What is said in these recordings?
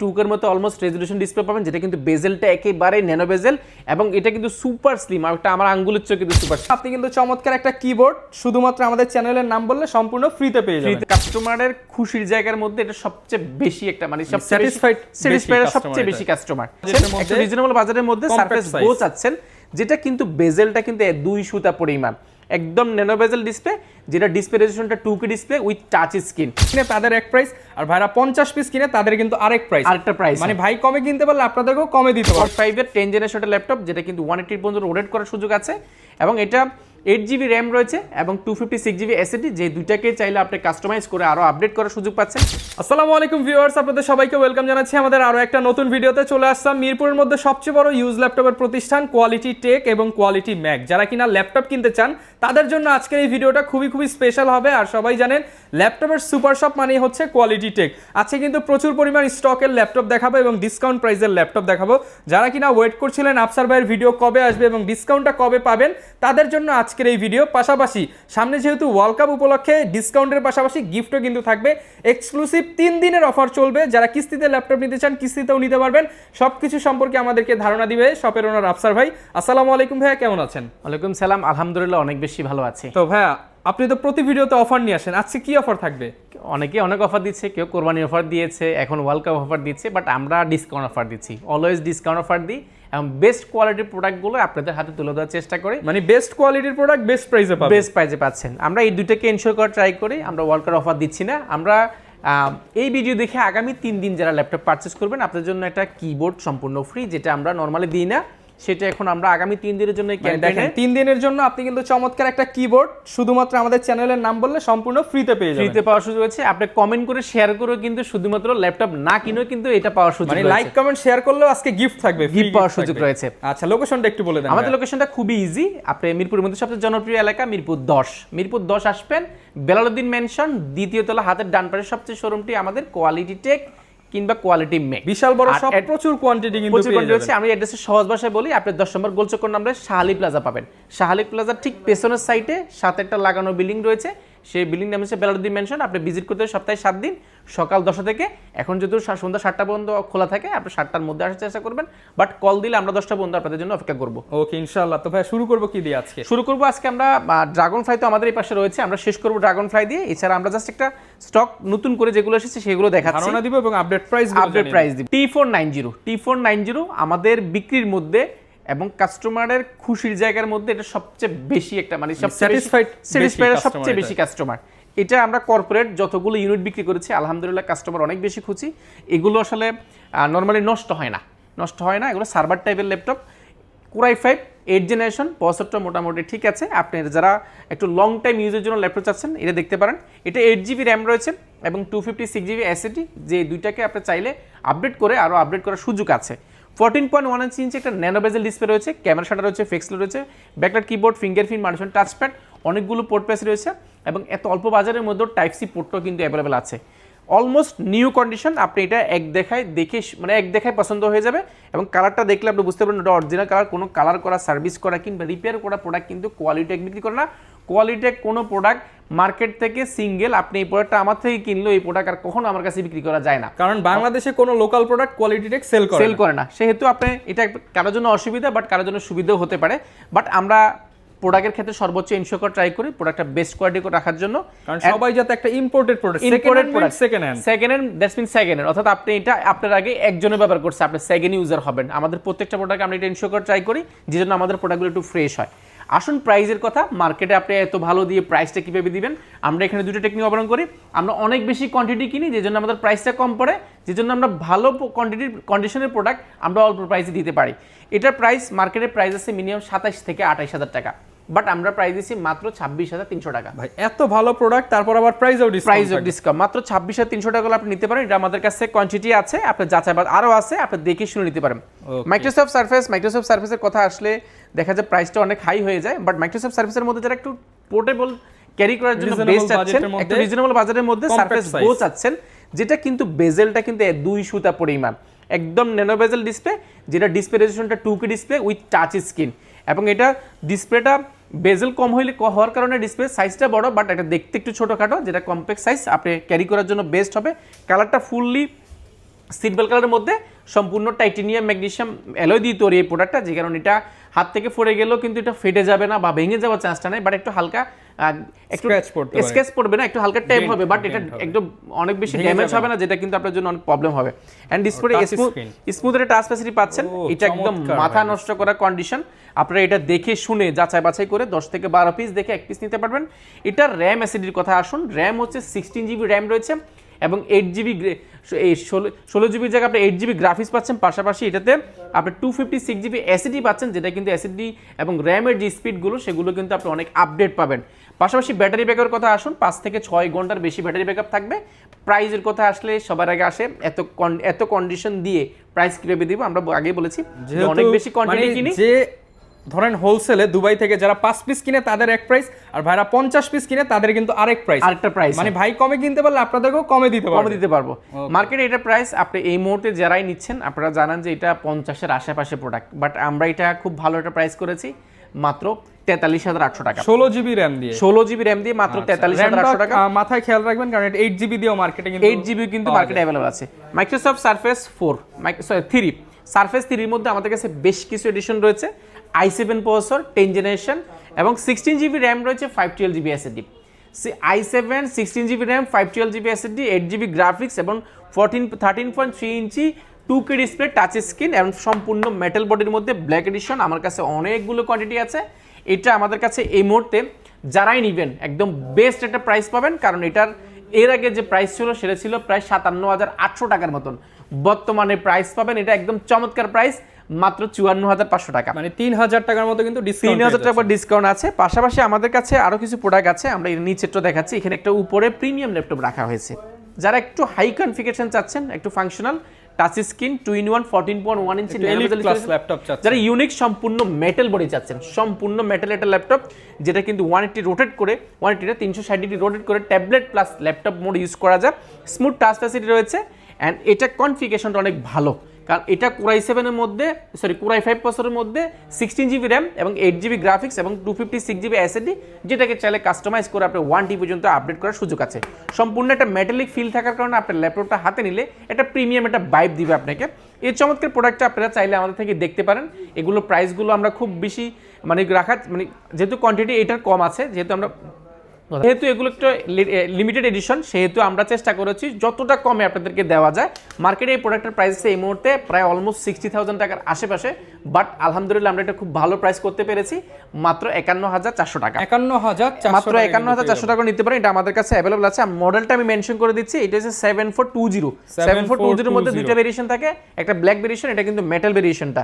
টুকের মতো almost resolution display পাবেন, যেটা কিন্তু বেজেলটা একেবারে ন্যানো বেজেল এবং এটা কিন্তু সুপার স্লিম। আর একটা আমার আঙ্গুলের চোখে কিন্তু সুপার। আপনি কিন্তু চমৎকার একটা কিবোর্ড শুধুমাত্র আমাদের চ্যানেলের নাম বললে সম্পূর্ণ ফ্রিতে পেয়ে যাবেন। কাস্টমারের খুশির জায়গার মধ্যে এটা সবচেয়ে বেশি একটা মানে স্যাটিসফাইড সবচেয়ে বেশি কাস্টমার একটা রিজনেবল বাজারের মধ্যে সারফেস গো চাচ্ছেন, যেটা কিন্তু বেজেলটা কিন্তু 2 সুতা পরিমাণ, একদম ন্যানো বেজেল ডিসপ্লে, যেটা ডিসপ্লে রেজোলিউশনটা 2K display with touch screen. কিনে তাদের এক প্রাইস, আর ভাইরা 50 পিস কিনে তাদের কিন্তু আরেক প্রাইস, আরেকটা প্রাইস। মানে ভাই কমে কিনতে পারলে আপনাদেরকেও কমে দিতে পারবে। 5 এর 10 জেনারেশনের ল্যাপটপ, যেটা কিন্তু 180 পর্যন্ত রোটেট করার সুযোগ আছে এবং এটা 8GB র্যাম রয়েছে এবং 256GB SSD, যে দুইটাকে চাইলে আপনি কাস্টমাইজ করে আরো আপডেট করার সুযোগ পাচ্ছেন। আসসালামু আলাইকুম ভিউয়ার্স, আপনাদের সবাইকে ওয়েলকাম জানাচ্ছি আমাদের আরো একটা নতুন ভিডিওতে। চলে আসলাম মিরপুরের মধ্যে সবচেয়ে বড় ইউজ ল্যাপটপের প্রতিষ্ঠান কোয়ালিটি টেক এবং কোয়ালিটি ম্যাক। যারা কিনা ল্যাপটপ কিনতে চান তাদের জন্য আজকের এই ভিডিওটা খুবই স্পেশাল হবে। আর সবাই জানেন ল্যাপটপের সুপার শপ মানেই হচ্ছে কোয়ালিটি টেক। আজকে কিন্তু প্রচুর পরিমাণ স্টকের ল্যাপটপ দেখাবো এবং ডিসকাউন্ট প্রাইসের ল্যাপটপ দেখাবো। যারা কিনা ওয়েট করছিলেন আফসার ভাইয়ের ভিডিও কবে আসবে এবং ডিসকাউন্টটা কবে পাবেন, তাদের জন্য আজকের এই ভিডিও। পাশাপাশি সামনে যেহেতু ওয়ার্ল্ড কাপ উপলক্ষে ডিসকাউন্টের পাশাপাশি গিফটও কিন্তু থাকবে। এক্সক্লুসিভ 3 দিনের অফার চলবে। যারা কিস্তিতে ল্যাপটপ নিতে চান কিস্তিতেও নিতে পারবেন। সবকিছু সম্পর্কে আমাদেরকে ধারণা দিবে শপের ওনার আফসার ভাই। আসসালামু আলাইকুম ভাইয়া, কেমন আছেন? ওয়ালাইকুম সালাম, আলহামদুলিল্লাহ অনেক বেশি ভালো আছি। তো ভাইয়া আপনি তো প্রতি ভিডিওতে অফার নিয়ে আসেন, আজকে কি অফার থাকবে? অনেকে অনেক অফার দিচ্ছে, কেউ কোরবানি অফার দিয়েছে, এখন ওয়ার্ল্ড কাপ অফার দিচ্ছে, বাট আমরা ডিসকাউন্ট অফার দিচ্ছি। অলওয়েজ ডিসকাউন্ট অফার দিই এবং বেস্ট কোয়ালিটির প্রোডাক্টগুলো আপনাদের হাতে তুলে দেওয়ার চেষ্টা করি। মানে বেস্ট কোয়ালিটির প্রোডাক্ট বেস্ট প্রাইসে পাবেন। বেস্ট প্রাইসে পাচ্ছেন। আমরা এই দুটোকে এনশিওর করার ট্রাই করি। আমরা ওয়ার্ল্ড কাপ অফার দিচ্ছি না। আমরা এই ভিডিও দেখে আগামী 3 দিন যারা ল্যাপটপ পারচেস করবেন আপনাদের জন্য একটা কিবোর্ড সম্পূর্ণ ফ্রি, যেটা আমরা নর্মালি দিই না, সেটা এখন আমরা আগামী 3 দিনের জন্য দেখেন 3 দিনের জন্য আপনি কিন্তু চমৎকার একটা কিবোর্ড শুধুমাত্র আমাদের চ্যানেলের নাম বললে সম্পূর্ণ ফ্রিতে পেয়ে যাবেন। ফ্রিতে পাওয়ার সুযোগ আছে। আপনি কমেন্ট করে শেয়ার করে কিন্তু শুধুমাত্র ল্যাপটপ না কিনেও কিন্তু এটা পাওয়ার সুযোগ মানে রয়েছে। লাইক কমেন্ট শেয়ার করলেও আজকে গিফট থাকবে, গিফট পাওয়ার সুযোগ রয়েছে। আচ্ছা লোকেশনটা একটু বলে দেন। আমাদের লোকেশনটা খুবই ইজি। আপনি মিরপুরের মধ্যে সবচেয়ে জনপ্রিয় এলাকা মিরপুর 10 আসবেন, বেলালউদ্দিন মেনশন, দ্বিতীয় তলা, হাতের ডান পাশে সবচেয়ে শোরুমটি আমাদের কোয়ালিটি টেক কিংবা কোয়ালিটি ম্যাক। বিশাল বড় সব, প্রচুর কোয়ান্টিটি কিন্তু পেয়ে যাবেন। আমি অ্যাড্রেসে সহজ ভাষায় বলি, আপনি 10 নম্বর গোলচক্কর নামলে শাহালি প্লাজা পাবেন। শাহালি প্লাজার ঠিক পেছনের সাইডে সাথে একটা লাগানো বিল্ডিং রয়েছে, সেই বিল্ডিং নাম হচ্ছে বেলালউদ্দিন মেনশন। আপনি ভিজিট করতে সপ্তাহে 7 দিন, সকাল 10টা থেকে এখন যেহেতু সন্ধ্যা 7টা পর্যন্ত খোলা থাকে, আপনি 7টার মধ্যে আসার চেষ্টা করবেন, বাট কল দিলে আমরা 10টা পর্যন্ত আপনাদের জন্য অপেক্ষা করব। ওকে ইনশাআল্লাহ। তো ভাই শুরু করব কি দিয়ে আজকে? শুরু করব আজকে আমরা ড্রাগন ফ্লাই, তো আমাদের এই পাশে রয়েছে, আমরা শেষ করব ড্রাগন ফ্লাই দিয়ে। এছাড়া আমরা জাস্ট একটা স্টক নতুন করে যেগুলো এসেছে সেগুলো দেখাচ্ছি, ধারণা দিব এবং আপডেট প্রাইস দিব। T490 আমাদের বিক্রির মধ্যে এবং কাস্টমারের খুশির জায়গার মধ্যে এটা সবচেয়ে বেশি একটা মানে স্যাটিসফাইড সবচেয়ে বেশি কাস্টমার। এটা আমরা কর্পোরেট যতগুলো ইউনিট বিক্রি করেছি আলহামদুলিল্লাহ কাস্টমার অনেক বেশি খুশি। এগুলো আসলে নর্মালি নষ্ট হয় না। এগুলো সার্ভার টাইপের ল্যাপটপ, কোরাই 5 8 জেনারেশন, প্রসেসরটা মোটামুটি ঠিক আছে। আপনি যারা একটু লং টাইম ইউজের জন্য ল্যাপটপ চাচ্ছেন এটা দেখতে পারেন। এটা 8GB র্যাম রয়েছে এবং 256GB SSD, যে দুইটাকে আপনি চাইলে আপডেট করে আরও আপডেট করার সুযোগ আছে। 14.1 ইঞ্চি একটা ন্যানো বেজেল ডিসপ্লে রয়েছে, ক্যামেরা শাটার রয়েছে, ফিক্সড রয়েছে, ব্যাকলাইট কিবোর্ড, ফিঙ্গারপ্রিন্ট মাল্টিফাঙ্কশন টাচপ্যাড, অনেকগুলো পোর্ট প্লেস রয়েছে এবং এত অল্প বাজারের মধ্যে টাইপ সি পোর্টও কিন্তু অ্যাভেলেবেল আছে। Almost new condition. আপনি এটা এক দেখায় পছন্দ হয়ে যাবে এবং কালারটা দেখলে আপনি বুঝতে পারবেন এটা অরিজিনাল কালার। কোনো কালার করা, সার্ভিস করা কিংবা রিপেয়ার করা প্রোডাক্ট কিন্তু কোয়ালিটেক বিক্রি করে না। কোয়ালিটেক কোনো প্রোডাক্ট মার্কেট থেকে সিঙ্গেল আপনি এই প্রোডাক্টটা আমার থেকে কিনলেও এই প্রোডাক্ট আর কখনো আমার কাছে বিক্রি করা যায় না, কারণ বাংলাদেশে কোনো লোকাল প্রোডাক্ট কোয়ালিটিটেক সেল করে না। সেহেতু আপনি এটা কারোর জন্য অসুবিধা, বাট কারোর জন্য সুবিধাও হতে পারে। বাট আমরা প্রোডাক্টের ক্ষেত্রে সর্বোচ্চ এনশিওর করে ট্রাই করি প্রোডাক্টটা বেস্ট কোয়ালিটি করে রাখার জন্য, কারণ সবাই যাতে একটা imported product second hand that's mean second hand, অর্থাৎ আপনি এটা আপনার আগে একজনের ব্যবহার করছে, আপনি সেকেন্ড ইউজার হবেন। আমাদের প্রত্যেকটা প্রোডাক্ট আমরা এটা এনশিওর করে ট্রাই করি, যে জন্য আমাদের প্রোডাক্টগুলো একটু ফ্রেশ হয়। আসুন প্রাইসের কথা, মার্কেটে আপনি এত ভালো দিয়ে প্রাইসটা কীভাবে দিবেন, আমরা এখানে দুটো টেকনিক অবলম্বন করি। আমরা অনেক বেশি কোয়ান্টিটি কিনি, যে জন্য আমাদের প্রাইসটা কম পড়ে, যে জন্য আমরা ভালো কন্ডিশনের প্রোডাক্ট আমরা অল্প প্রাইসে দিতে পারি। এটার প্রাইস মার্কেটের প্রাইস আছে মিনিমাম 27 থেকে 28,000 টাকা, বাট আমরা প্রাইস দিচ্ছি মাত্র 26,300 টাকা। ভাই এত ভালো প্রোডাক্ট, তারপর আবার প্রাইস অফ ডিসকাউন্ট মাত্র 26,300 টাকা আপনি নিতে পারেন। এটা আমাদের কাছে কোয়ান্টিটি আছে, আপনি যাচাইবাদ আরও আছে, আপনি দেখে শুনে নিতে পারেন। মাইক্রোসফট সার্ফেসের কথা আসলে দেখা যায় প্রাইসটা অনেক হাই হয়ে যায়, বাট মাইক্রোসফট সার্ফেসের মধ্যে যারা একটু পোর্টেবল ক্যারি করার জন্য বেস্ট আছেন, একটা রিজনেবল বাজারের মধ্যে সার্ফেস গো চাচ্ছেন, যেটা কিন্তু বেজেলটা কিন্তু 2 সুতা পরিমাণ, একদম ন্যানো বেজেল ডিসপ্লে, যেটা ডিসপ্লে রেজোলিউশনটা 2K display with touch screen এবং এটা ডিসপ্লেটা বেজেল কম হওয়ার কারণে ডিসপ্লে সাইজটা বড়, বাট এটা দেখতে একটু ছোটোখাটো, যেটা কম্প্যাক্ট সাইজ আপনি ক্যারি করার জন্য বেস্ট হবে। কালারটা ফুললি সিট বেল্ট কালারের মধ্যে সম্পূর্ণ টাইটেনিয়াম ম্যাগনেসিয়াম অ্যালয় দিয়ে তৈরি এই প্রোডাক্টটা, যে কারণে এটা হাত থেকে পড়ে গেলেও কিন্তু এটা ফেটে যাবে না বা ভেঙে যাওয়ার চান্সটা নেই, বাট একটু হালকা একটু স্ক্র্যাচ পড়বে না, একটু হালকা ট্যাপ হবে, বাট এটা একদম অনেক বেশি ড্যামেজ হবে না, যেটা কিন্তু আপনার জন্য অনেক প্রবলেম হবে। এন্ড ডিসপ্লে স্মুথ একটা টাচ ফ্যাসিলিটি পাচ্ছেন, এটা একদম মাথা নষ্ট করা কন্ডিশন। আপনারা এটা দেখে শুনে যাচাই বাছাই করে 10 থেকে 12 পিস দেখে 1 পিস নিতে পারবেন। এটার র্যাম এসএসডির কথা আসুন, র্যাম হচ্ছে 16 জিবি র্যাম রয়েছে এবং 8 জিবি এই 16 জিবির জায়গায় আপনি 8 জিবি গ্রাফিক্স পাচ্ছেন, পাশাপাশি এটাতে আপনি 256 জিবি এসএসডি পাচ্ছেন, যেটা কিন্তু এসএসডি এবং র্যামের যে স্পিডগুলো সেগুলো কিন্তু আপনি অনেক আপডেট পাবেন। পাশাপাশি ব্যাটারি ব্যাকআপের কথা আসুন, 5 থেকে 6 ঘন্টার বেশি ব্যাটারি ব্যাকআপ থাকবে। প্রাইসের কথা আসলে সবার আগে আসে এত কন্ডিশন দিয়ে প্রাইস কিভাবে দিব, আমরা আগেই বলেছি যে অনেক বেশি কোয়ান্টিটি কিনি। যে ধরেন হোলসেলে দুবাই থেকে যারা 5 পিস কিনে তাদের এক প্রাইস, আর ভাইরা 50 পিস কিনে তাদের কিন্তু আরেক প্রাইস, আরেকটা প্রাইস। মানে ভাই কমে কিনতে পারলে আপনাদেরকেও কমে দিতে পারবো। মার্কেটে এটা প্রাইস আপনি এই মুহূর্তে যারাই নিচ্ছেন আপনারা জানান যে এটা 50-এর আশেপাশে প্রোডাক্ট, বাট আমরা এটা খুব ভালো একটা প্রাইস করেছি মাত্র 43,800 টাকা। 16 জিবি র্যাম দিয়ে 16 জিবি র্যাম দিয়ে মাত্র 43,800 টাকা। মাথায় খেয়াল রাখবেন কারণ এটা 8 জিবি দিয়েও মার্কেটে কিন্তু 8 জিবি কিন্তু মার্কেটে अवेलेबल আছে। মাইক্রোসফট সারফেস 3 সারফেস 3 এর মধ্যে আমাদের কাছে বেশ কিছু এডিশন রয়েছে, i7 প্রসেসর 10 জেনারেশন এবং 16 জিবি র্যাম রয়েছে, 512 GB SSD. i7 16 GB RAM 512 GB SSD 8 GB graphics এবং 13.3 ইঞ্চি 2K ডিসপ্লে টাচ স্ক্রিন এবং সম্পূর্ণ মেটাল বডির মধ্যে ব্ল্যাক এডিশন। আমার কাছে অনেকগুলো কোয়ান্টিটি আছে। এটা আমাদের কাছে এই মুহূর্তে যারাই নেবেন একদম বেস্ট একটা প্রাইস পাবেন, কারণ এটার এর আগে যে প্রাইস ছিল সেটা ছিল প্রায় 57,800 টাকার মতন। বর্তমানে প্রাইস পাবেন এটা একদম চমৎকার প্রাইস মাত্র 54,500 টাকা, মানে 3,000 টাকার মতো কিন্তু ডিসকাউন্ট, 3,000 টাকা ডিসকাউন্ট আছে। পাশাপাশি আমাদের কাছে আরো কিছু প্রোডাক্ট আছে, আমরা এর নিচেটা দেখাচ্ছি। এখানে একটা উপরে প্রিমিয়াম ল্যাপটপ রাখা হয়েছে, যারা একটু হাই কনফিগারেশন চাচ্ছেন, একটু ফাংশনাল টাচ স্ক্রিন 2-in-1 14.1 ইঞ্চি ল্যাপটপ চাচ্ছেন, যারা ইউনিক সম্পূর্ণ মেটাল বডি চাচ্ছেন, সম্পূর্ণ মেটাল একটা ল্যাপটপ যেটা কিন্তু 180 রোটেট করে 180 360 ডিগ্রি রোটেট করে tablet plus laptop mode use করা যায়। স্মুথ টাচ ফ্যাসিলিটি রয়েছে অ্যান্ড এটা কনফিগারেশনটা অনেক ভালো, কারণ এটা Core i7 এর মধ্যে Core i5 প্রসেসরের মধ্যে 16 জিবি র্যাম এবং 8 জিবি গ্রাফিক্স এবং 256 জিবি এসএসডি, যেটাকে চাইলে কাস্টমাইজ করে আপনি 1 টি পর্যন্ত আপডেট করার সুযোগ আছে। সম্পূর্ণ একটা মেটালিক ফিল থাকার কারণে আপনার ল্যাপটপটা হাতে নিলে একটা প্রিমিয়াম একটা ভাইব দিবে আপনাকে। এই চমৎকার প্রোডাক্টটা আপনারা চাইলে আমাদের থেকে দেখতে পারেন। এগুলো প্রাইসগুলো আমরা খুব বেশি যেহেতু কোয়ান্টিটি এটার কম আছে, যেহেতু এগুলো একটা লিমিটেড এডিশন, সেহেতু আমরা চেষ্টা করেছি যতটা কমে আপনাদেরকে দেওয়া যায়। মার্কেটে এই প্রোডাক্টের প্রাইস এই মুহূর্তে প্রায় অলমোস্ট 60,000 টাকার আশেপাশে, বাট আলহামদুলিল্লাহ আমরা এটা খুব ভালো প্রাইস করতে পেরেছি মাত্র 51,400 টাকা। 51,400 মাত্র 51,400 টাকা নিতে পারেন, এটা আমাদের কাছে অ্যাভেলেবল আছে। মডেলটা আমি মেনশন করে দিচ্ছি, এটা হচ্ছে 7420। 7420 এর মধ্যে দুইটা ভেরিয়েশন থাকে, একটা ব্ল্যাক ভেরিয়েশন, এটা কিন্তু মেটাল ভেরিয়েশনটা।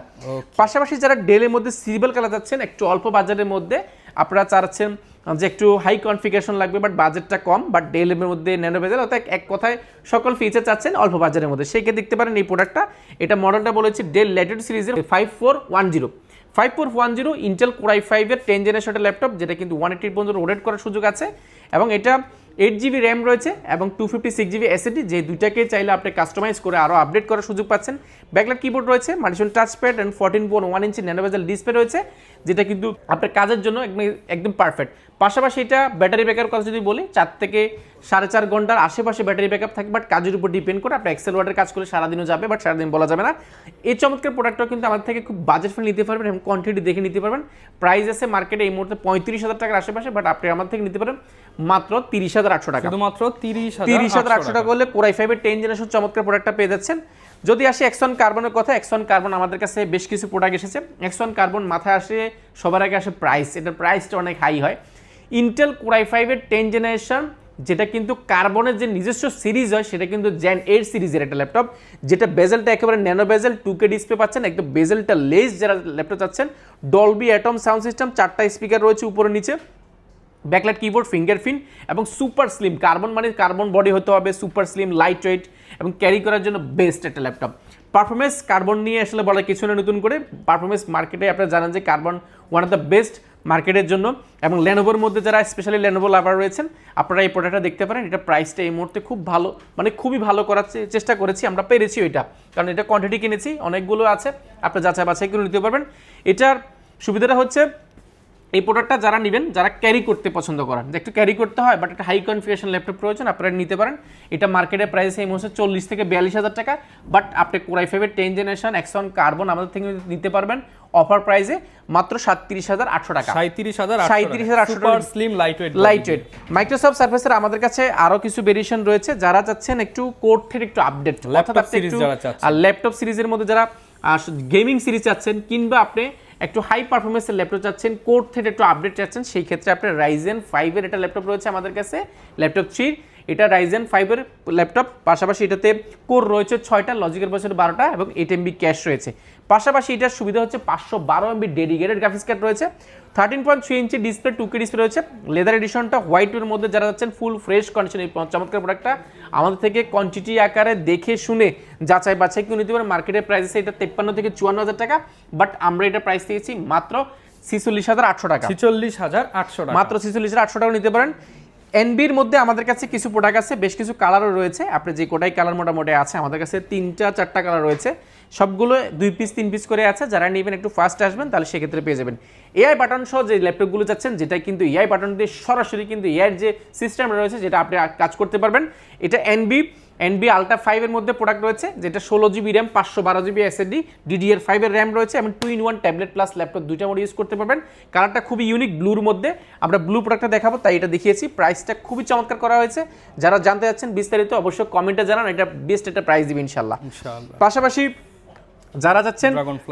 পাশাপাশি যারা ডেলের মধ্যে সিলভার কালার যাচ্ছেন, একটু অল্প বাজেটের মধ্যে আপনারা চাচ্ছেন যে একটু হাই কনফিগারেশন লাগবে বাট বাজেটটা কম, বাট ডেলের মধ্যে ন্যানো বেজেল, অর্থাৎ এক কথায় সকল ফিচার চাচ্ছেন অল্প বাজারের মধ্যে, সেই ক্ষেত্রে দেখতে পারেন এই প্রোডাক্টটা। এটা মডেলটা বলেছি ডেল ল্যাটিটিউড সিরিজের 5410 ইন্টেল Core i5 এর 10 জেনারেশনের ল্যাপটপ, যেটা কিন্তু 180 পর্যন্ত রোটেট করার সুযোগ আছে এবং এটা 8 জিবি র্যাম রয়েছে এবং 256 জিবি এসএসডি, যে দুইটাকে চাইলে আপনি কাস্টমাইজ করে আরও আপডেট করার সুযোগ পাচ্ছেন। ব্যাকলাইট কিবোর্ড রয়েছে, multifunction touchpad and 14.1 inch nano bezel display রয়েছে, যেটা কিন্তু আপনার কাজের জন্য একদম পারফেক্ট। পাশাপাশি এটা ব্যাটারি ব্যাকআপ কথা যদি বলি 4 থেকে 4.5 ঘন্টার আশেপাশে ব্যাটারি ব্যাকআপ থাকে, বাট কাজের উপর ডিপেন্ড করে। আপনি এক্সেল ওয়ার্ডের কাজ করলে সারাদিনও যাবে, বাট সারাদিন বলা যাবে না। এই চমৎকার প্রোডাক্টটাও কিন্তু আমাদের থেকে খুব বাজেট ফ্রেন্ডলি নিতে পারবেন এবং কোয়ান্টিটি দেখে নিতে পারবেন। প্রাইস আছে মার্কেটে এই মুহূর্তে 35,000 টাকার আশেপাশে, বাট আপনি আমাদের থেকে নিতে পারেন মাত্র 30,800 টাকা। শুধুমাত্র 30,800 টাকা হলে Core i5 এর 10 জেনারেশন চমৎকার প্রোডাক্টটা পেয়ে যাচ্ছেন। যদি আসি এক্সন কার্বনের কথা, এক্সন কার্বন আমাদের কাছে বেশ কিছু প্রোডাক্ট এসেছে। এক্সন কার্বন মাথায় আসে সবার আগে আসে প্রাইস, এটার প্রাইসটা অনেক হাই হয়। ইন্টেল Core i5 এর 10 জেনারেশন, যেটা কিন্তু কার্বনের যে নিজস্ব সিরিজ হয় সেটা কিন্তু Gen 8 সিরিজের একটা ল্যাপটপ, যেটা বেজেলটা একেবারে ন্যানো বেজেল 2K ডিসপ্লে পাচ্ছেন, একদম বেজেলটা লেস যারা ল্যাপটপ চাচ্ছেন। ডলবি অ্যাটম সাউন্ড সিস্টেম, 4টা স্পিকার রয়েছে উপরে নিচে, ব্যাকলাইট কিবোর্ড, ফিঙ্গারপ্রিন্ট এবং সুপার স্লিম। কার্বন মানে কার্বন বডি হতে হবে, সুপার স্লিম, লাইট ওয়েট এবং ক্যারি করার জন্য বেস্ট একটা ল্যাপটপ। পারফরমেন্স কার্বন নিয়ে আসলে বলার কিছু না নতুন করে, পারফরমেন্স মার্কেটে আপনারা জানেন যে carbon one of the best মার্কেটের জন্য। এবং লেনোভোর মধ্যে যারা স্পেশালি লেনোভো লাভার রয়েছেন, আপনারা এই প্রোডাক্টটা দেখতে পারেন। এটা প্রাইসটা এই মুহূর্তে খুব ভালো, মানে খুবই ভালো করার চেষ্টা করেছি, আমরা পেরেছি ওইটা, কারণ এটা কোয়ান্টিটি কিনেছি, অনেকগুলো আছে, আপনি যাচাই বাছাই করে নিতে পারবেন। এটার সুবিধাটা হচ্ছে এই প্রোডাক্টটা যারা নেবেন, যারা ক্যারি করতে পছন্দ করেন, যে একটু ক্যারি করতে হয় বাট একটা হাই কনফিগারেশন ল্যাপটপ প্রয়োজন, আপনারা নিতে পারেন। এটা মার্কেটের প্রাইস এই মুহূর্তে 40 থেকে 42,000 টাকা, বাট আপনি কোরাই 5 এর 10 জেনারেশন X1 কার্বন আমাদের থেকে নিতে পারবেন অফার প্রাইসে মাত্র 37,800 টাকা। 37,800 সুপার স্লিম লাইটওয়েট। মাইক্রোসফট সারফেসের আমাদের কাছে আরো কিছু ভেরিয়েশন রয়েছে। যারা চাচ্ছেন একটু কোড থেকে একটু আপডেট, ল্যাপটপ সিরিজ যারা চাচ্ছেন, আর ল্যাপটপ সিরিজের মধ্যে যারা গেমিং সিরিজ চাচ্ছেন, কিংবা আপনি একটু হাই পারফরমেন্সের ল্যাপটপ চাচ্ছেন, কোড থেকে একটু আপডেট চাচ্ছেন, সেই ক্ষেত্রে আপনার Ryzen 5 এর এটা ল্যাপটপ রয়েছে আমাদের কাছে, ল্যাপটপ 3। এটা Ryzen 5 এর ল্যাপটপ, পাশাপাশি এটাতে কোর রয়েছে 6টা, লজিকের বছর 12টা এবং 8 MB ক্যাশ রয়েছে। পাশাপাশি এটার সুবিধা হচ্ছে 512 MB ডেডিকেটেড গ্রাফিক্স কার্ড রয়েছে, 13.3 ইঞ্চি ডিসপ্লে, 2K ডিসপ্লে রয়েছে। লেদার এডিশনটা হোয়াইটের মধ্যে যারা যাচ্ছেন ফুল ফ্রেশ কন্ডিশন, এই চমৎকার প্রোডাক্টটা আমাদের থেকে কোয়ান্টিটি আকারে দেখে শুনে যাচাই বাছাই করে নিতে পারেন। মার্কেটের প্রাইস আছে এটা 53 থেকে 54,000 টাকা, বাট আমরা এটা প্রাইস দিয়েছি মাত্র 46,800 টাকা। 46,800 টাকা, মাত্র 46,800 টাকা নিতে পারেন। এনবির মধ্যে আমাদের কাছে কিছু প্রোডাক্ট আছে, বেশ কিছু কালারও রয়েছে। আপনি যে কোটাই কালার মোটামুটি আছে, আমাদের কাছে 3-4টা কালার রয়েছে, সবগুলো 2 পিস 3 পিস করে আছে। যারা নেবেন একটু ফাস্ট আসবেন, তাহলে সেক্ষেত্রে পেয়ে যাবেন। এআই বাটন সহ যে ল্যাপটপগুলো যাচ্ছেন, যেটা কিন্তু এআই বাটন দিয়ে সরাসরি কিন্তু এআই যে সিস্টেম রয়েছে, যেটা আপনি কাজ করতে পারবেন। এটা এনবি আলট্রা 5 এর মধ্যে প্রোডাক্ট রয়েছে, যেটা 16 GB RAM, 512 GB SSD, DDR5 এর র্যাম রয়েছে এবং 2-in-1 ট্যাবলেট প্লাস ল্যাপটপ দুইটা মোড ইউজ করতে পারবেন। কালারটা খুবই ইউনিক, ব্লুর মধ্যে। আমরা ব্লু প্রোডাক্টটা দেখাবো, তাই এটা দেখিয়েছি। প্রাইসটা খুবই চমৎকার করা হয়েছে। যারা জানতে চাচ্ছেন বিস্তারিত অবশ্যই কমেন্টে জানান, এটা বেস্ট একটা প্রাইস দিবেন ইনশাআল্লাহ। পাশাপাশি যারা যাচ্ছেন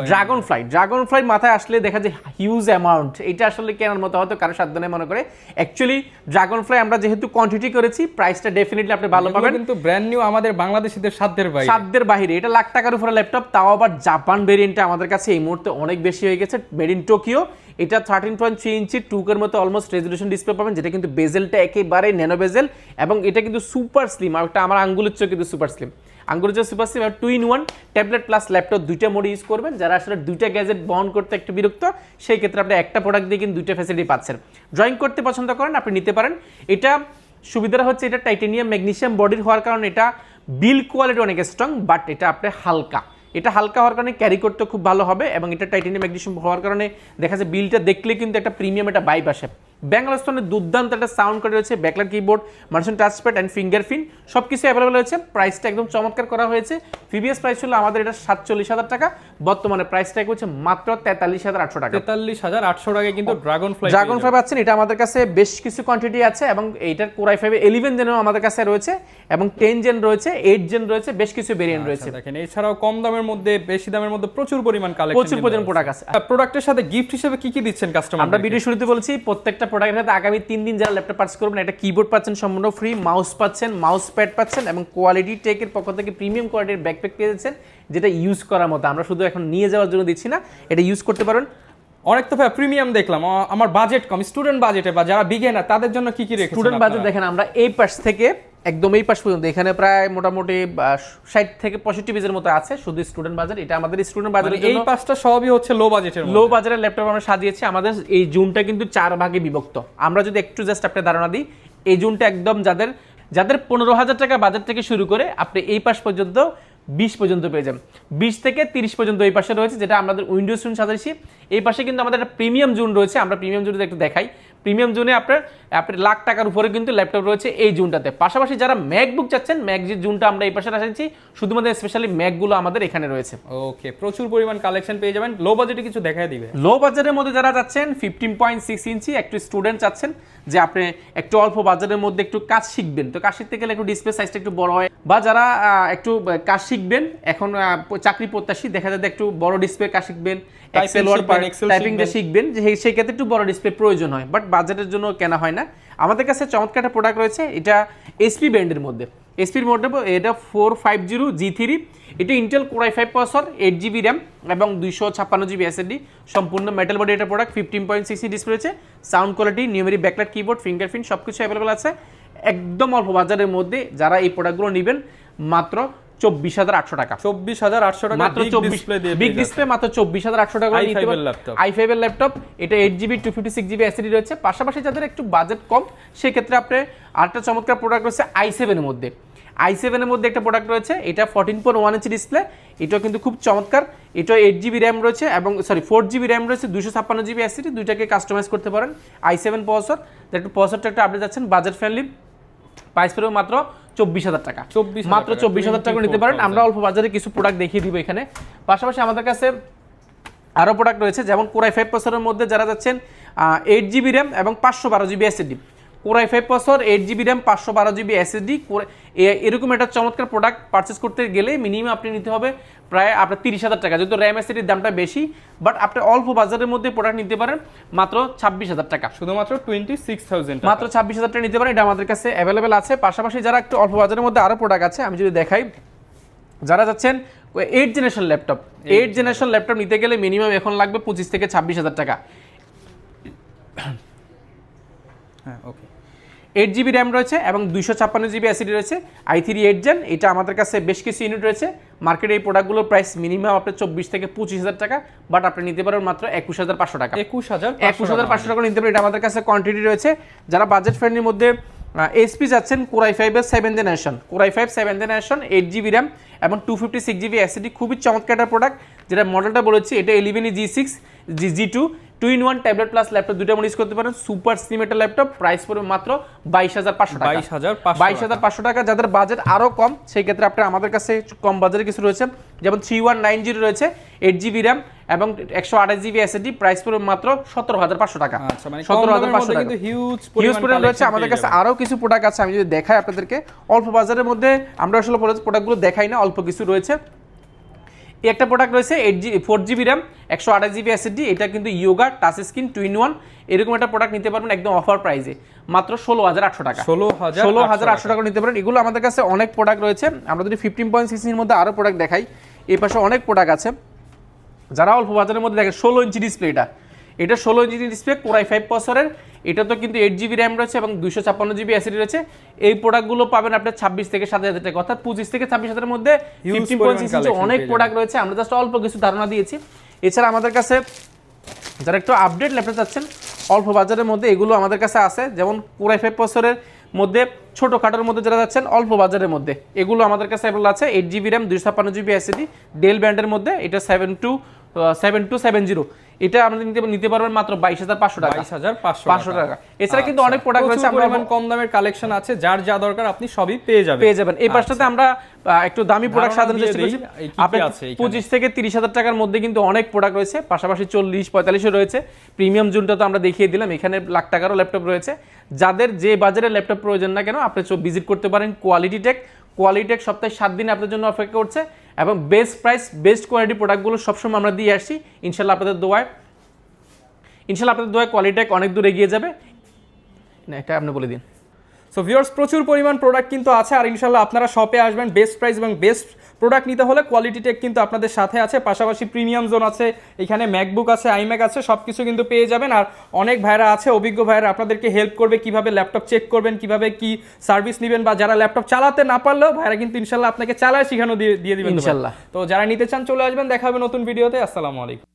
ড্রাগন ফ্লাই মাথায় আসলে দেখা যায় হিউজ অ্যামাউন্ট, এটা আসলে কেনার মতো হয়তো কারো সাধ্য নেই মনে করে। অ্যাকচুয়ালি ড্রাগন ফ্লাই আমরা যেহেতু কোয়ান্টিটি করেছি, প্রাইসটা ডেফিনেটলি আপনি ভালো পাবেন, কিন্তু ব্র্যান্ড নিউ আমাদের বাংলাদেশিদের সাধ্যের বাইরে। এটা লাখ টাকার উপরে ল্যাপটপ, তাও আবার জাপান ভেরিয়েন্টটা আমাদের কাছে এই মুহূর্তে অনেক বেশি হয়ে গেছে, মেড ইন টোকিও। এটা 13.3 ইঞ্চি 2K মতো অলমোস্ট রেজলিউশন ডিসপ্লে পাবেন, যেটা কিন্তু বেজেলটা একেবারে ন্যানো বেজেল, এবং এটা কিন্তু সুপার স্লিম। আর একটা আমার আঙ্গুলের চেয়ে কিন্তু সুপার স্লিম, আঙ্গুলের চেয়ে super slim. 2-in-1 tablet plus laptop দুইটা মোড ইউজ করবেন। যারা আসলে দুইটা গ্যাজেট বহন করতে একটু বিরক্ত, সেই ক্ষেত্রে আপনি একটা প্রোডাক্ট দিয়ে কিন্তু দুইটা ফ্যাসিলিটি পাচ্ছেন। ড্রয়িং করতে পছন্দ করেন, আপনি নিতে পারেন। এটা সুবিধাটা হচ্ছে এটা টাইটেনিয়াম ম্যাগনেসিয়াম বডির হওয়ার কারণে এটা বিল্ড কোয়ালিটি অনেক স্ট্রং, বাট এটা আপনি হালকা। এটা হালকা হওয়ার কারণে ক্যারি করতে খুব ভালো হবে, এবং এটা টাইটেনিয়াম ম্যাগনেসিয়াম হওয়ার কারণে দেখা যায় বিলটা দেখলে কিন্তু একটা প্রিমিয়াম একটা ভাইব আসে। ব্যাঙ্গালোর দুর্দান্ত একটা সাউন্ড করে রয়েছে, ব্যাকলাইট কিবোর্ড, মার্সন টাচপ্যাড অ্যান্ড ফিঙ্গারপ্রিন্ট সব কিছু অ্যাভেলেবল হয়েছে। প্রাইসটা একদম চমৎকার করা হয়েছে। প্রিভিয়াস প্রাইস ছিল আমাদের এটা 47,000 টাকা, বর্তমানে প্রাইসটা হচ্ছে মাত্র 43,800 টাকা। 43,800 টাকায় কিন্তু ড্রাগন ফ্লাই পাচ্ছেন। এটা আমাদের কাছে বেশ কিছু কোয়ান্টিটি আছে, এবং এইটার কোরাই 5 11 জেনও আমাদের কাছে রয়েছে, এবং 10 জেন রয়েছে, 8 জেন রয়েছে, বেশ কিছু ভেরিয়েন্ট রয়েছে। দেখেন এছাড়াও কম দামের মধ্যে বেশি দামের মধ্যে প্রচুর পরিমাণ কালেকশন, প্রচুর প্রোডাক্ট আছে। প্রোডাক্টের সাথে গিফট হিসেবে কি কি দিচ্ছেন কাস্টমার? আমরা ভিডিও শুরুতে বলছি, প্রত্যেকটা প্রোডাক্টের সাথে আগামী 3 দিন যারা ল্যাপটপ পারচেজ করবেন, একটা কিবোর্ড পাচ্ছেন সম্পূর্ণ ফ্রি, মাউস পাচ্ছেন, মাউস প্যাড পাচ্ছেন, এবং কোয়ালিটি টেকের পক্ষ থেকে প্রিমিয়াম কোয়ালিটির ব্যাকপ্যাক পেয়ে যাচ্ছেন, যেটা ইউজ করার মতো। আমরা শুধু এখন নিয়ে যাওয়ার জন্য দিচ্ছি না, এটা ইউজ করতে পারেন। অনেক তো প্রিমিয়াম দেখলাম, আমার বাজেট কম, স্টুডেন্ট বাজেটে বা যারা বিগিনার তাদের জন্য কি কি রেখেছেন? স্টুডেন্ট বাজেট দেখেন, আমরা এই পাশ থেকে একদম এই পাশ পর্যন্ত এখানে প্রায় মোটামুটি 60 থেকে 65 পিসের মতো আছে শুধু স্টুডেন্ট বাজেট। এটা আমাদের স্টুডেন্ট বাজেটের জন্য, এই পাঁচটা সবই হচ্ছে লো বাজেটের ল্যাপটপ আমরা সাজিয়েছি। আমাদের এই জোনটা কিন্তু 4 ভাগে বিভক্ত। আমরা যদি একটু জাস্ট আপনাকে ধারণা দিই, এই জোনটা একদম যাদের 15,000 টাকা বাজেট থেকে শুরু করে আপনি এই পাশ পর্যন্ত 20 পর্যন্ত পেয়ে যাবেন। 20 থেকে 30 পর্যন্ত এই পাশে রয়েছে, যেটা আমাদের উইন্ডোজ জোন সাজাইছি। এই পাশে কিন্তু আমাদের একটা প্রিমিয়াম জোন রয়েছে, আমরা প্রিমিয়াম জোনটা একটু দেখাই। প্রিমিয়াম জোনে আপনার লাখ টাকার উপরে কিন্তু ল্যাপটপ রয়েছে এই জোনটাতে। পাশাপাশি যারা ম্যাকবুক চাচ্ছেন, ম্যাক যে জোনটা আমরা এই পাশে রাখছি, শুধুমাত্র স্পেশালি ম্যাকগুলো আমাদের এখানে রয়েছে। ওকে, প্রচুর পরিমাণ কালেকশন পেয়ে যাবেন। লো বাজেটে কিছু দেখায় দিবে। লো বাজেটের মধ্যে যারা চাচ্ছেন 15.6 ইঞ্চি, একটু স্টুডেন্ট চাচ্ছেন যে আপনি একটু অল্প বাজেটের মধ্যে একটু কাজ শিখবেন, তো কাজ শিখতে গেলে একটু ডিসপ্লে সাইজটা একটু বড় হয়, বা যারা একটু কাজ শিখবেন এখন চাকরি প্রত্যাশী, দেখা যাচ্ছে একটু বড় ডিসপ্লে কাজ শিখবেন, এক্সেল ওয়ার্ড টাইপিংটা শিখবেন, যে সেই ক্ষেত্রে একটু বড় ডিসপ্লে প্রয়োজন হয়, বাট বাজেটের জন্য কেনা হয় না। আমাদের কাছে চমৎকার একটা প্রোডাক্ট রয়েছে, এটা এসপি ব্র্যান্ডের মধ্যে। এসপির মধ্যে এটা 450 G3, এটা Intel core i5 processor, 8 GB RAM এবং 256 জিবি এসএসডি, সম্পূর্ণ মেটাল বডি এটা প্রোডাক্ট। 15.6 ডিসপ্লে রয়েছে, sound quality, numeric backlight keyboard, fingerprint সবকিছু অ্যাভেলেবল আছে। একদম অল্প বাজারের মধ্যে যারা এই প্রোডাক্টগুলো নেবেন, মাত্র 24,800 টাকা। 24,800 টাকা মাত্র 24 বিগ ডিসপ্লে, মাত্র 24,800 টাকা নিতে পারেন। i5 এর ল্যাপটপ, এটা 8 জিবি 256 জিবি এসএসডি রয়েছে। পাশাপাশি যাদের একটু বাজেট কম, সেই ক্ষেত্রে আপনি আরেকটা চমৎকার প্রোডাক্ট রয়েছে i7 এর মধ্যে। i7 এর মধ্যে একটা প্রোডাক্ট রয়েছে, এটা 14.1 ইঞ্চি ডিসপ্লে, এটাও কিন্তু খুব চমৎকার। এটা 8GB র্যাম রয়েছে এবং 4GB র্যাম রয়েছে, 256GB SSD, দুইটাকে কাস্টমাইজ করতে পারেন। i7 প্রসেসর, একটু প্রসেসরটা একটা আপডেট যাচ্ছেন, বাজেট ফ্রেন্ডলি, প্রাইস পড়বে মাত্র 24,000 টাকা, মাত্র 24,000 টাকা নিতে পারেন। আমরা অল্প বাজারে কিছু প্রোডাক্ট দেখিয়ে দিব এখানে। পাশাপাশি আমাদের কাছে আরও প্রোডাক্ট রয়েছে, যেমন Core i5 প্রসেসরের মধ্যে যারা যাচ্ছেন 8GB র্যাম এবং 512GB SSD, Core i5 processor 8GB RAM 512GB SSD, এরকম একটা চমৎকার প্রোডাক্ট পারচেস করতে গেলে মিনিমাম আপনি নিতে হবে প্রায় আপনার 30,000 টাকা, যেহেতু র্যাম এসএসডির দামটা বেশি, বাট আপনি অল্প বাজারের মধ্যে প্রোডাক্ট নিতে পারেন মাত্র 26,000 টাকা, শুধুমাত্র 26,000 মাত্র 26,000 টাকা নিতে পারেন। এটা আমাদের কাছে অ্যাভেলেবেল আছে। পাশাপাশি যারা একটু অল্প বাজারের মধ্যে আরও প্রোডাক্ট আছে, আমি যদি দেখাই, যারা যাচ্ছেন 8 জেনারেশন ল্যাপটপ, 8 জেনারেশন ল্যাপটপ নিতে গেলে মিনিমাম এখন লাগবে 25 থেকে 26,000 টাকা। হ্যাঁ, ওকে। 8GB র্যাম রয়েছে এবং 256GB SSD রয়েছে, i3 8 জেন। এটা আমাদের কাছে বেশ কিছু ইউনিট রয়েছে। মার্কেটে এই প্রোডাক্টগুলোর প্রাইস মিনিমাম আপনার 24 থেকে 25,000 টাকা, বাট আপনি নিতে পারেন মাত্র 21,500 টাকা, 21,500 টাকা নিতে পারেন। এটা আমাদের কাছে কোয়ান্টিটি রয়েছে। যারা বাজেট ফ্রেন্ডলির মধ্যে এইচপি যাচ্ছেন, Core i5 এর 7th generation, Core i5 7th generation, 8GB RAM এবং 256GB SSD, খুবই চমৎকার একটা প্রোডাক্ট। যেটা মডেলটা বলেছি, এটা 11 G6 G2 2-in-1 tablet plus laptop, দুটো ইউজ করতে পারেন। সুপার স্লিম একটা ল্যাপটপ, প্রাইস পড়বে মাত্র 22,500 টাকা, 22,500 টাকা। যাদের বাজেট আরও কম, সেই ক্ষেত্রে আপনার আমাদের কাছে কম বাজেটে কিছু রয়েছে, যেমন 3190 রয়েছে, 8GB র্যাম এবং 128GB SSD, প্রাইস পড়বে মাত্র 17,500 টাকা, 17,500 টাকা। হিউজ পরিমাণ রয়েছে। আমাদের কাছে আরও কিছু প্রোডাক্ট আছে, আমি যদি দেখাই আপনাদেরকে। অল্প বাজারের মধ্যে আমরা আসলে প্রোডাক্টগুলো দেখাই না, অল্প কিছু রয়েছে। একটা প্রোডাক্ট রয়েছে 4GB র্যাম 128GB SSD, এটা কিন্তু ইয়োগা টাচ স্ক্রিন 2-in-1, এরকম একটা প্রোডাক্ট নিতে পারবেন একদম অফার প্রাইসে, মাত্র 16,800 টাকা, 16,800 টাকা নিতে পারেন। এগুলো আমাদের কাছে অনেক প্রোডাক্ট রয়েছে। আমরা যদি 15.6 ইঞ্চির মধ্যে আরও প্রোডাক্ট দেখাই, এই পাশে অনেক প্রোডাক্ট আছে। যারা অল্প বাজারের মধ্যে দেখেন, 16 ইঞ্চি ডিসপ্লে, এটা 16 ইঞ্চি ডিসপ্লে, Core i5 প্রসেসরের, এটা তো কিন্তু 8GB র্যাম রয়েছে এবং 256GB SSD রয়েছে। এই প্রোডাক্টগুলো পাবেন আপনার 26 থেকে 27,000 টাকা, অর্থাৎ 25 থেকে 26,000 এর মধ্যে 15.6 ইঞ্চি অনেক প্রোডাক্ট রয়েছে। আমরা জাস্ট অল্প কিছু ধারণা দিয়েছি। এছাড়া আমাদের কাছে যারা একটু আপডেট ল্যাপটপ চাচ্ছেন অল্প বাজারের মধ্যে, এগুলো আমাদের কাছে আছে, যেমন Core i5 প্রসেসরের মধ্যে ছোটোখাটোর মধ্যে যারা যাচ্ছেন অল্প বাজারের মধ্যে, এগুলো আমাদের কাছে অ্যাভেলেবল আছে। 8GB RAM 256GB SSD, del ব্র্যান্ডের মধ্যে, এটা 7270, এটা আমরা নিতে পারবেন মাত্র 22,500 টাকা, 22,500 টাকা। এছাড়া কিন্তু অনেক প্রোডাক্ট রয়েছে, আমরা কম দামের কালেকশন আছে, যার যা দরকার আপনি সবই পেয়ে যাবেন। এই পাশটাতে আমরা একটু দামি প্রোডাক্ট সাজানোর চেষ্টা করছি। আপনি 25 থেকে 30,000 টাকার মধ্যে কিন্তু অনেক প্রোডাক্ট রয়েছে, পাশাপাশি 40-45 রয়েছে। প্রিমিয়াম জোনটা তো আমরা দেখিয়ে দিলাম, এখানে লাখ টাকারও ল্যাপটপ রয়েছে। যাদের যে বাজারে ল্যাপটপ প্রয়োজন না কেন, আপনি ভিজিট করতে পারেন কোয়ালিটি টেক, সপ্তাহে 7 দিন আপনাদের জন্য অপেক্ষা করছে এবং বেস্ট প্রাইস বেস্ট কোয়ালিটি প্রোডাক্টগুলো সবসময় আমরা দিয়ে আসছি। ইনশাল্লাহ আপনাদের দোয়ায় কোয়ালিটি টেক অনেক দূর এগিয়ে যাবে, না এটা আপনি বলে দিন। সো ভিউয়ার্স, প্রচুর পরিমাণ প্রোডাক্ট কিন্তু আছে, আর ইনশাল্লাহ আপনারা শপে আসবেন। বেস্ট প্রাইস এবং বেস্ট প্রোডাক্ট নিতে হলে কোয়ালিটি টেক কিন্তু আপনাদের সাথে আছে। পাশাপাশি প্রিমিয়াম জোন আছে, এখানে ম্যাকবুক আছে, আইম্যাক আছে, সব কিছু কিন্তু পেয়ে যাবেন। আর অনেক ভাইরা আছে, অভিজ্ঞ ভাইরা আপনাদেরকে হেল্প করবে, কিভাবে ল্যাপটপ চেক করবেন, কিভাবে কি সার্ভিস নেবেন, বা যারা ল্যাপটপ চালাতে না পারলেও ভাইরা কিন্তু ইনশাল্লাহ আপনাকে চালায় শিখানো দিয়ে দিবেন ইনশাল্লাহ। তো যারা নিতে চান চলে আসবেন, দেখা হবে নতুন ভিডিওতে। আসসালামু আলাইকুম।